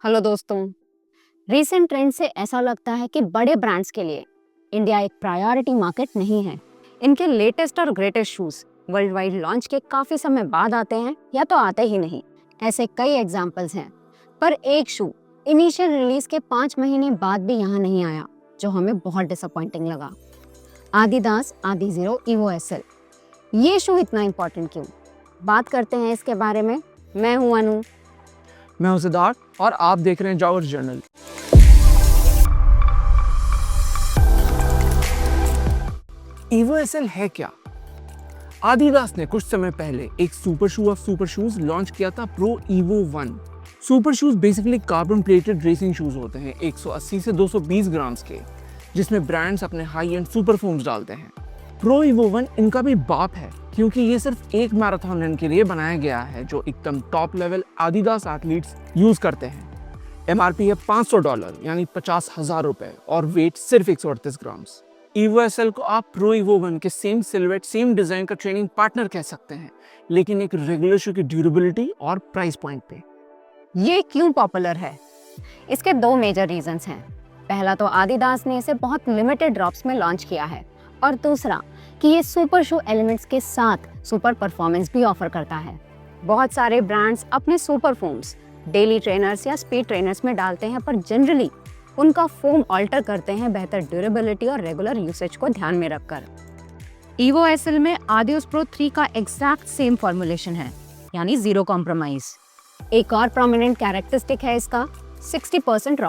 Hello दोस्तों। Recent trend से ऐसा लगता है कि बड़े ब्रांड्स के लिए इंडिया एक प्रायोरिटी मार्केट नहीं है। इनके लेटेस्ट और greatest shoes world wide launch के काफी समय बाद आते हैं या तो आते ही नहीं। ऐसे कई एग्जाम्पल्स हैं, पर एक शू इनिशियल रिलीज के 5 महीने बाद भी यहाँ नहीं आया, जो हमें बहुत डिसअपॉइंटिंग लगा। Adidas Adizero Evo SL. ये शू इतना इम्पोर्टेंट क्यों? बात करते हैं इसके बारे में। मैं हूँ अनु। मैं हूं सिद्धार्थ और आप देख रहे हैं जॉगर्स जर्नल। ईवो एसएल है क्या? आदिदास ने कुछ समय पहले एक super shoe of super shoes launch किया था, pro Evo 1। Super shoes basically carbon plated racing shoes होते हैं 180 से 220 ग्राम्स के, जिसमें ब्रांड्स अपने हाई एंड सुपर फोम्स डालते हैं। प्रो ईवो 1 इनका भी बाप है, क्योंकि ये सिर्फ एक मैराथन रन के लिए बनाया गया है जो एकदम top level Adidas athletes use करते हैं। एमआरपी है $500 यानी 50,000 रुपए और वेट सिर्फ 138 ग्राम्स। ईवो एसएल को आप प्रो ईवो 1 के सेम सिलुएट सेम डिजाइन का ट्रेनिंग पार्टनर कह सकते हैं, लेकिन एक रेगुलर शू की ड्यूरेबिलिटी और प्राइस पॉइंट पे। ये क्यों पॉपुलर है? इसके 2 मेजर रीजंस हैं। पहला तो आदिदास ने इसे बहुत लिमिटेड ड्रॉप्स में लॉन्च किया है, और दूसरा कि ये सुपर शू एलिमेंट्स के साथ सुपर परफॉर्मेंस भी ऑफर करता है। बहुत सारे ब्रांड्स अपने सुपर फोम्स डेली ट्रेनर्स या स्पीड ट्रेनर्स में डालते हैं, पर जनरली उनका फोम ऑल्टर करते हैं बेहतर ड्यूरेबिलिटी और रेगुलर यूसेज को ध्यान में रखकर। ईवो एसएल में आदिदास प्रो 3 का एग्जैक्ट सेम फॉर्मुलेशन है, यानी जीरो कॉम्प्रोमाइज। एक और प्रोमिनेंट कैरेक्टरिस्टिक है इसका 60%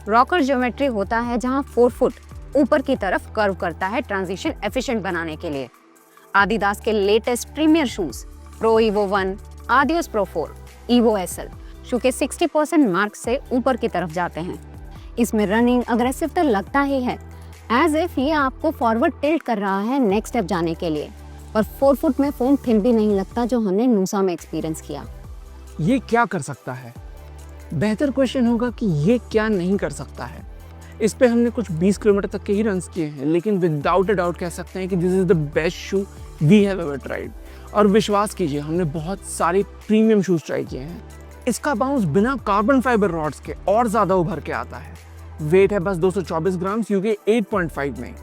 रॉकर ज्योमेट्री होता है, जहां 4 फुट ऊपर की तरफ कर्व करता है ट्रांजिशन एफिशिएंट बनाने के लिए। आदिदास के latest premier shoes pro Evo 1, Adidas pro 4, Evo SL shoe के 60% मार्क से ऊपर की तरफ जाते हैं। इसमें रनिंग अग्रेसिव तो लगता ही है, एज इफ ये आपको फॉरवर्ड टिल्ट कर रहा है नेक्स्ट स्टेप जाने के लिए, पर 4 फुट में फोम थिन भी नहीं लगता, जो हमने नूसा में एक्सपीरियंस किया। ये क्या कर सकता है? बेहतर क्वेश्चन होगा कि ये क्या नहीं कर सकता है। इस पे हमने कुछ 20 किलोमीटर तक के ही रन्स किए हैं, लेकिन विदाउट अ डाउट कह सकते हैं कि this is the best shoe we have ever tried. और विश्वास कीजिए, हमने बहुत सारे प्रीमियम शूज ट्राई किए हैं। इसका बाउंस बिना कार्बन फाइबर रॉड्स के और ज्यादा उभर के आता है। वेट है बस 224 ग्राम्स यूके 8.5 में,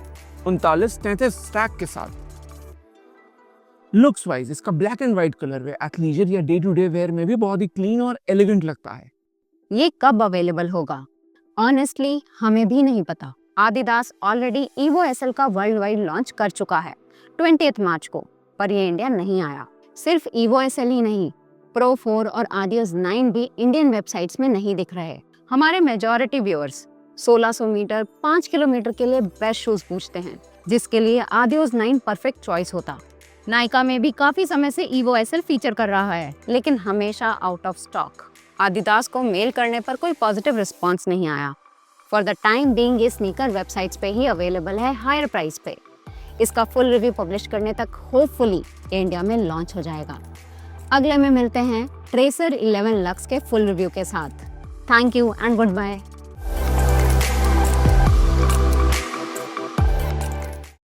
39-33 स्टैक के साथ। लुक्स वाइज इसका black and white colour way athleisure या डे टू डे वेयर में भी बहुत ही क्लीन और एलिगेंट लगता है। ये कब अवेलेबल होगा? ऑनेस्टली हमें भी नहीं पता। आदिदास ऑलरेडी ईवो एसएल का वर्ल्ड वाइड लॉन्च कर चुका है 20 मार्च को, पर ये इंडिया नहीं आया। सिर्फ ईवो एसएल ही नहीं, प्रो 4 और आदिदास 9 भी इंडियन वेबसाइट्स में नहीं दिख रहे। हमारे मेजॉरिटी व्यूअर्स 1600 मीटर 5 किलोमीटर के लिए बेस्ट शूज पूछते हैं, जिसके लिए आदिदास 9 परफेक्ट चॉइस होता। नाइका में भी काफी समय से ईवो एसएल फीचर कर रहा है, लेकिन हमेशा आउट ऑफ स्टॉक। आदिदास को मेल करने पर कोई पॉजिटिव रिस्पांस नहीं आया। फॉर द टाइम बीइंग ये स्नीकर वेबसाइट्स पे ही अवेलेबल है हायर प्राइस पे। इसका फुल रिव्यू पब्लिश करने तक होपफुली इंडिया में लॉन्च हो जाएगा। अगले में मिलते हैं ट्रेसर 11 लक्स के फुल रिव्यू के साथ। Thank you and good bye.